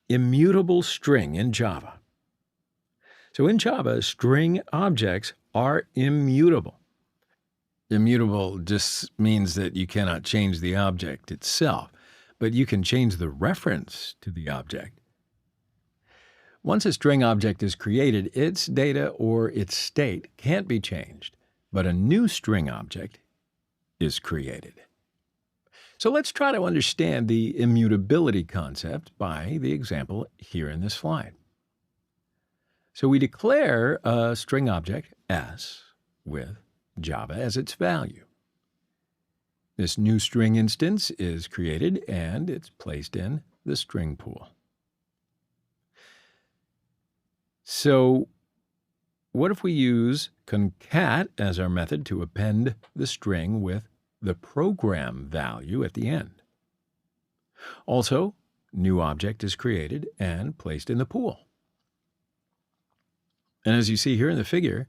immutable string in Java. So in Java, string objects are immutable. Immutable just means that you cannot change the object itself, but you can change the reference to the object. Once a string object is created, its data or its state can't be changed, but a new string object is created. So let's try to understand the immutability concept by the example here in this slide. So we declare a string object S with Java as its value. This new string instance is created and it's placed in the string pool. So what if we use concat as our method to append the string with the program value at the end? Also, new object is created and placed in the pool. And as you see here in the figure,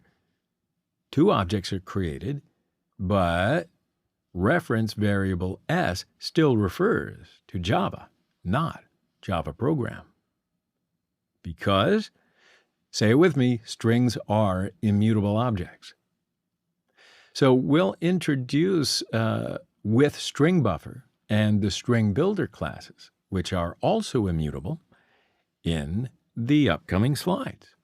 two objects are created, but reference variable S still refers to Java, not Java program. Because, say it with me, strings are immutable objects. So we'll introduce with string buffer and the string builder classes, which are also immutable, in the upcoming slides.